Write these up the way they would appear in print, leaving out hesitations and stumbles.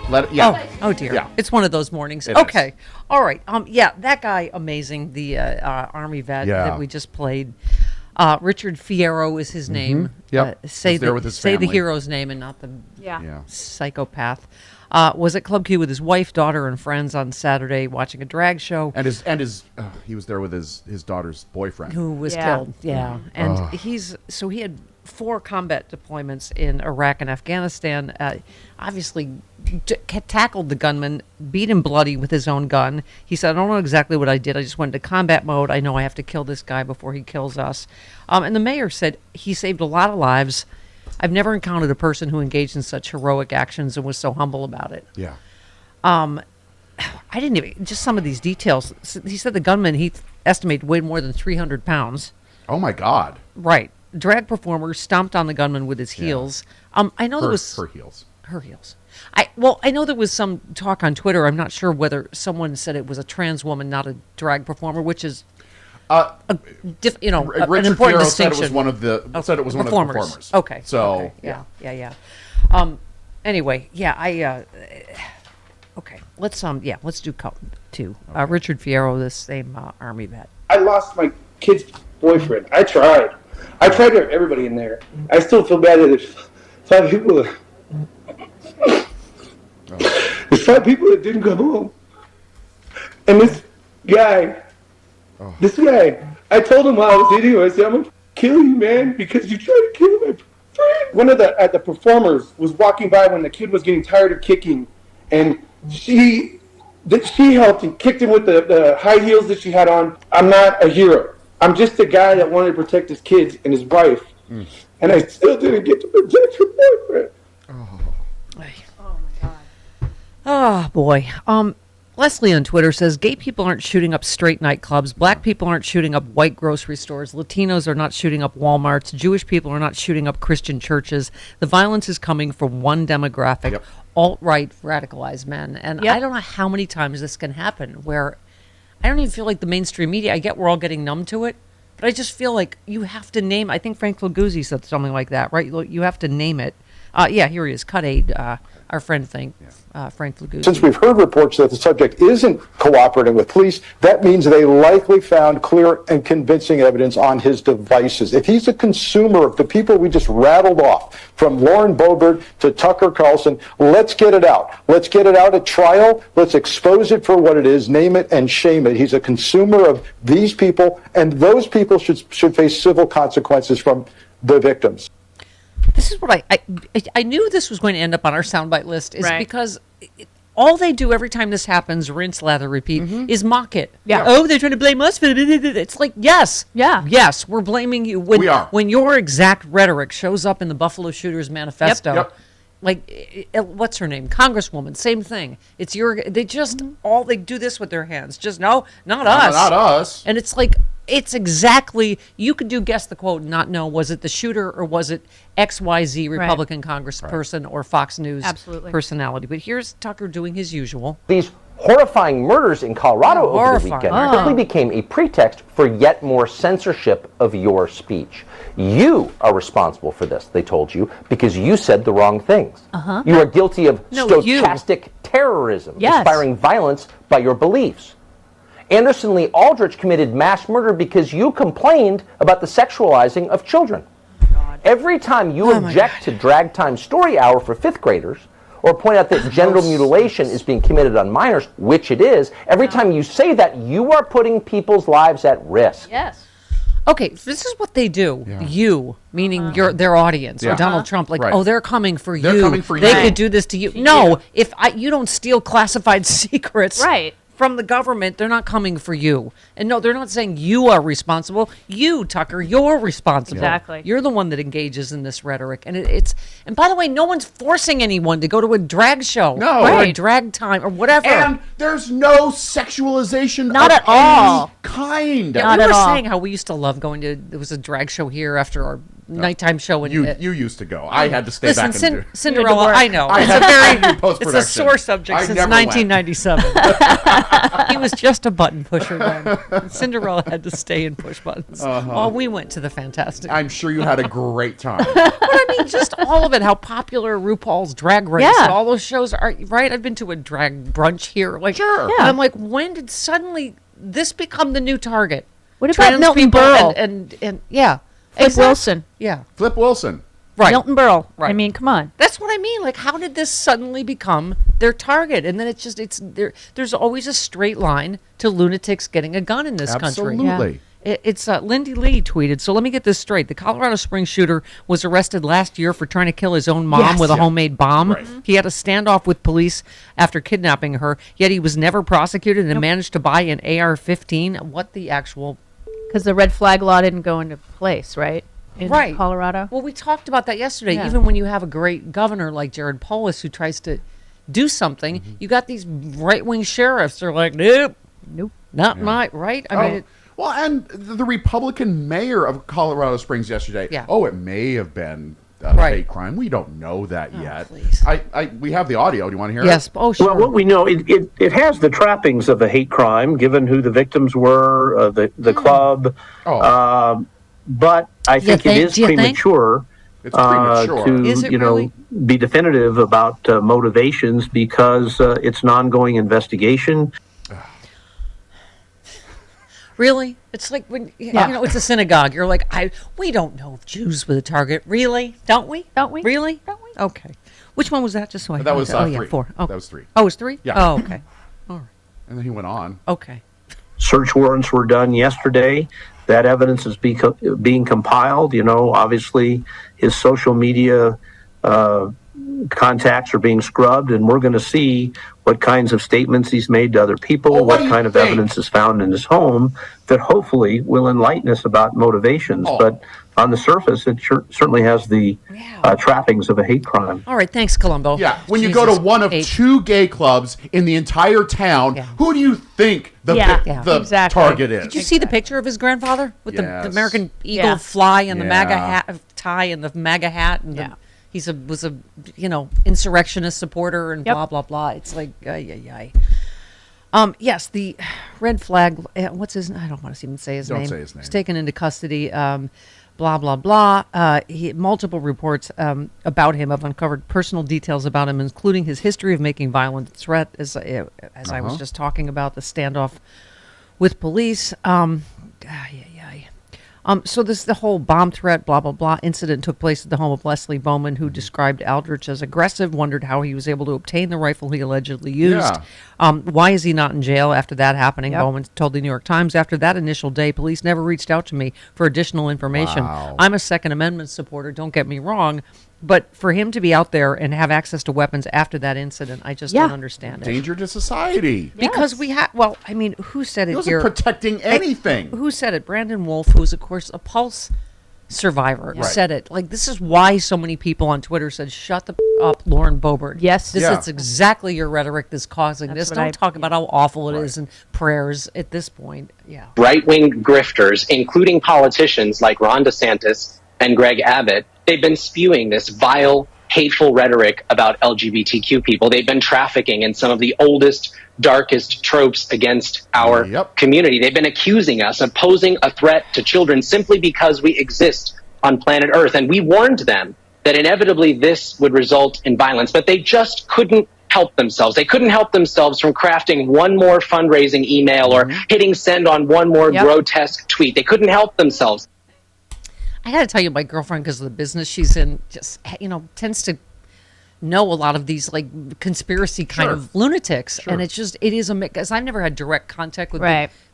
Oh dear. Yeah. It's one of those mornings. It Okay. is. All right. Yeah, that guy, amazing. The Army vet that we just played. Richard Fierro is his name. Yep. Say there with his the family. hero's name and not the Yeah. psychopath. Was at Club Q with his wife, daughter, and friends on Saturday watching a drag show. And he was there with his daughter's boyfriend. Who was Yeah. killed. Yeah. And he had 4 combat deployments in Iraq and Afghanistan. Obviously tackled the gunman, beat him bloody with his own gun. He said, I don't know exactly what I did. I just went into combat mode. I know I have to kill this guy before he kills us. And the mayor said he saved a lot of lives. I've never encountered a person who engaged in such heroic actions and was so humble about it. Yeah. I didn't even, just some of these details. He said the gunman, he estimated, weighed more than 300 pounds. Oh, my God. Right. Drag performer stomped on the gunman with his heels. I know there was her heels. her heels. I know there was some talk on Twitter. I'm not sure whether someone said it was a trans woman, not a drag performer, which is an Richard important Fierro distinction. said it was one of the performers. Okay. So yeah. Anyway, okay. Let's do two. Richard Fierro, the same Army vet. I lost my kid's boyfriend. I tried to have everybody in there. I still feel bad that there's 5 people. There's 5 people that didn't come home. And this guy, I told him while I was eating him, I said, I'm going to kill you, man, because you tried to kill my friend. One of the performers was walking by when the kid was getting tired of kicking, and she helped and kicked him with the high heels that she had on. I'm not a hero. I'm just a guy that wanted to protect his kids and his wife. And I still didn't get to protect her boyfriend. Oh my God. Oh boy. Leslie on Twitter says gay people aren't shooting up straight nightclubs, black people aren't shooting up white grocery stores, Latinos are not shooting up Walmarts, Jewish people are not shooting up Christian churches. The violence is coming from one demographic, alt-right radicalized men. And I don't know how many times this can happen where I don't even feel like the mainstream media, I get we're all getting numb to it, but I just feel like you have to name, I think Frank Laguzzi said something like that, right? You have to name it. Here he is, Cut Aid, our friend Frank Laguzzi. Since we've heard reports that the subject isn't cooperating with police, that means they likely found clear and convincing evidence on his devices. If he's a consumer of the people we just rattled off, from Lauren Boebert to Tucker Carlson, let's get it out. Let's get it out at trial. Let's expose it for what it is, name it and shame it. He's a consumer of these people, and those people should face civil consequences from the victims. This is what I knew this was going to end up on our soundbite list, is because all they do every time this happens, rinse, lather, repeat, is mock it. Yeah. Oh, they're trying to blame us. It's like, yes. Yeah. Yes, we're blaming you. We are. When your exact rhetoric shows up in the Buffalo Shooters manifesto, like, what's her name? Congresswoman, same thing. It's they just, all they do this with their hands. Just, no, not us. Not us. And it's like, it's exactly, you could guess the quote and not know, was it the shooter or was it XYZ Republican congressperson or Fox News personality? But here's Tucker doing his usual. These horrifying murders in Colorado over the weekend quickly became a pretext for yet more censorship of your speech. You are responsible for this, they told you, because you said the wrong things. You are guilty of stochastic terrorism, inspiring violence by your beliefs. Anderson Lee Aldrich committed mass murder because you complained about the sexualizing of children. Every time you object to Drag Time Story Hour for 5th graders, or point out that genital mutilation is being committed on minors, which it is, every time you say that, you are putting people's lives at risk. Yes. Okay, this is what they do. You, meaning their audience, or Donald Trump, like, oh, they're coming for you. They're coming for you. They could do this to you. No, if you don't steal classified secrets from the government, they're not coming for you. And no, they're not saying you are responsible. You, Tucker, you're responsible. Exactly. You're the one that engages in this rhetoric. And and by the way, no one's forcing anyone to go to a drag show. No. Or a drag time or whatever. And There's no sexualization Not of at all. any kind. Not we at were all. saying how we used to love going to. There was a drag show here after our nighttime show. And You used to go. I had to stay listen, back and do. Cinderella. work. I know. I It's had a to very. do It's a post-production. sore subject I since never went. 1997. He was just a button pusher then. And Cinderella had to stay and push buttons while we went to the Fantastic. I'm sure you had a great time. But I mean, just all of it. How popular RuPaul's Drag Race. Yeah. And all those shows are. Right. I've been to a drag brunch here. Like, Sure. and I'm like, when did suddenly this become the new target? What about Trans Milton people Berle? and yeah, Flip exactly. Wilson. Yeah, Flip Wilson. right. Milton Berle. I Right. mean, come on. That's what I mean. Like, how did this suddenly become their target? And then it's there. There's always a straight line to lunatics getting a gun in this country. Absolutely. It's Lindy Lee tweeted. So let me get this straight. The Colorado Springs shooter was arrested last year for trying to kill his own mom Yes. with a homemade bomb. Right. He had a standoff with police after kidnapping her. Yet he was never prosecuted and managed to buy an AR-15. What the actual? Because the red flag law didn't go into place, right? In Right. Colorado. Well, we talked about that yesterday. Yeah. Even when you have a great governor like Jared Polis who tries to do something, you got these right-wing sheriffs. They're like, nope, Nope. not my right. I mean, Well, and the Republican mayor of Colorado Springs yesterday. Yeah. Oh, it may have been a Right. hate crime. We don't know that yet. please. We have the audio. Do you want to hear yes. it? Oh, sure. Well, what we know, it has the trappings of a hate crime, given who the victims were, the club. Oh. But I think think- it is do you think? premature It's premature. to Is it really? be definitive about motivations because it's an ongoing investigation. Really? It's like when you know it's a synagogue. You're like, we don't know if Jews were the target. Really? Don't we? Don't we? Really? Don't we? Okay. Which one was that? Just so I. That was oh yeah, 3. 4. Oh, That was 3. Oh, it was 3. Yeah. Oh, okay. All right. And then he went on. Okay. Search warrants were done yesterday. That evidence is being compiled. You know, obviously his social media contacts are being scrubbed, and we're going to see what kinds of statements he's made to other people, Well, what do what you kind of think? evidence is found in his home that hopefully will enlighten us about motivations. Oh. But on the surface, it certainly has the trappings of a hate crime. All right. Thanks, Columbo. Yeah, when you go to Jesus one of H. 2 gay clubs in the entire town, Yeah. who do you think the exactly. target is? Did you see the picture of his grandfather with the Yes. American Eagle Yeah. fly and the Yeah. MAGA hat tie and the MAGA hat and Yeah. was a insurrectionist supporter and Yep. blah blah blah. It's like yes, the red flag. What's his? I don't want to even say his Don't name. say his name. He's taken into custody. Blah blah blah. Multiple reports about him have uncovered personal details about him, including his history of making violent threat. As I was just talking about the standoff with police. So the whole bomb threat, blah, blah, blah incident took place at the home of Leslie Bowman, who described Aldrich as aggressive, wondered how he was able to obtain the rifle he allegedly used. Why is he not in jail after that happening? Yep. Bowman told the New York Times, after that initial day, police never reached out to me for additional information. Wow. I'm a Second Amendment supporter, don't get me wrong, but for him to be out there and have access to weapons after that incident, I just don't understand it. Danger to society. Because we have, well, I mean, who said He it wasn't here? protecting anything. Who said it? Brandon Wolf, who is, of course, a Pulse survivor, Right. said it. Like, this is why so many people on Twitter said, shut the up, Lauren Boebert. Yes. This Yeah. is exactly your rhetoric that's causing That's this. what Don't I- talk about how awful it is and prayers at this point. Yeah. Right-wing grifters, including politicians like Ron DeSantis and Greg Abbott, they've been spewing this vile, hateful rhetoric about LGBTQ people. They've been trafficking in some of the oldest, darkest tropes against our community. They've been accusing us of posing a threat to children simply because we exist on planet Earth. And we warned them that inevitably this would result in violence, but they just couldn't help themselves. They couldn't help themselves from crafting one more fundraising email or hitting send on one more grotesque tweet. They couldn't help themselves. I got to tell you, my girlfriend, because of the business she's in, just, tends to know a lot of these like conspiracy kind of lunatics. And it's just, it is a mix. Because I've never had direct contact with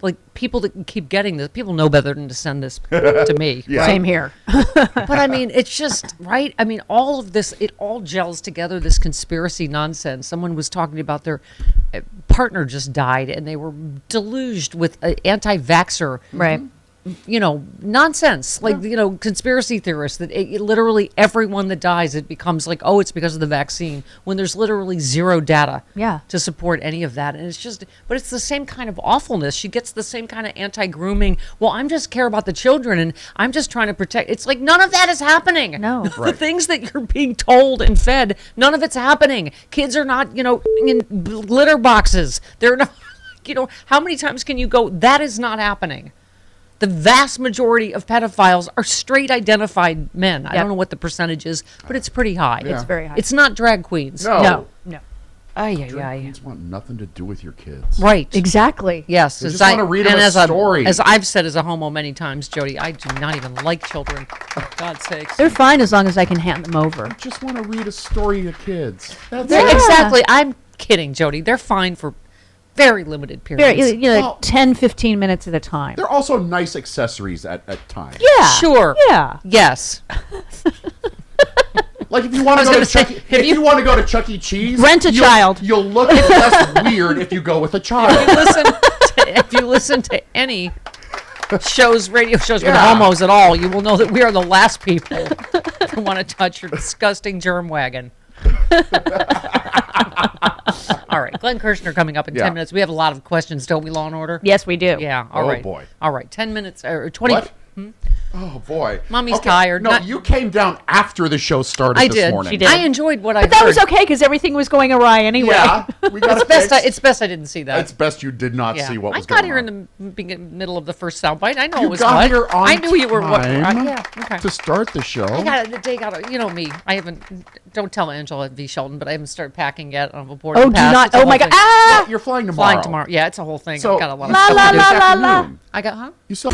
like people that keep getting this. People know better than to send this to me. Yeah. Right? Same here. But I mean, it's just, right? I mean, all of this, it all gels together, this conspiracy nonsense. Someone was talking about their partner just died and they were deluged with an anti-vaxxer. Right. nonsense. Like, conspiracy theorists that literally everyone that dies, it becomes like, oh, it's because of the vaccine, when there's literally zero data to support any of that. And it's just, but it's the same kind of awfulness. She gets the same kind of anti-grooming. Well, I'm just care about the children and I'm just trying to protect. It's like, none of that is happening. No. The things that you're being told and fed, none of it's happening. Kids are not, in litter boxes. They're not, how many times can you go, that is not happening? The vast majority of pedophiles are straight identified men. I don't know what the percentage is, but it's pretty high. It's very high. It's not drag queens. No. Ay. Kids want nothing to do with your kids. Right. Exactly. Yes. They just want to read them a story. As I've said as a homo many times, Jody, I do not even like children. For God's sakes. They're fine as long as I can hand them over. I just want to read a story to kids. That's Yeah, it. exactly. I'm kidding, Jody. They're fine for very limited periods. Like 10, 15 minutes at a time. They're also nice accessories at times. Yeah. Sure. Yeah. Yes. Like if you want to go to if you want to go to Chuck E. Cheese, rent a child. You'll look less weird if you go with a child. If you listen to any radio shows with homos at all, you will know that we are the last people who want to touch your disgusting germ wagon. All right, Glenn Kirshner coming up in 10 minutes. We have a lot of questions, don't we, Law and Order? Yes, we do. Yeah, all right. Oh, boy. All right, 10 minutes, or 20. What? Oh, boy. Mommy's tired. No, you came down after the show started I this did. morning. She did. I enjoyed what I heard. But that was okay because everything was going awry anyway. Yeah, we got It's best I didn't see that. It's best you did not see what was going on. I got here in the middle of the first soundbite. I know You it was got hot. here on I knew you were. time Okay. to start the show. They got. You know me. I haven't. Don't tell Angela V. Shelton, but I haven't started packing yet. I'm aboard. Oh, do not. Oh my God. Well, you're flying tomorrow. Flying tomorrow. Yeah, it's a whole thing. So I've got a lot of La stuff la to do. la this la la. afternoon. I got. You saw.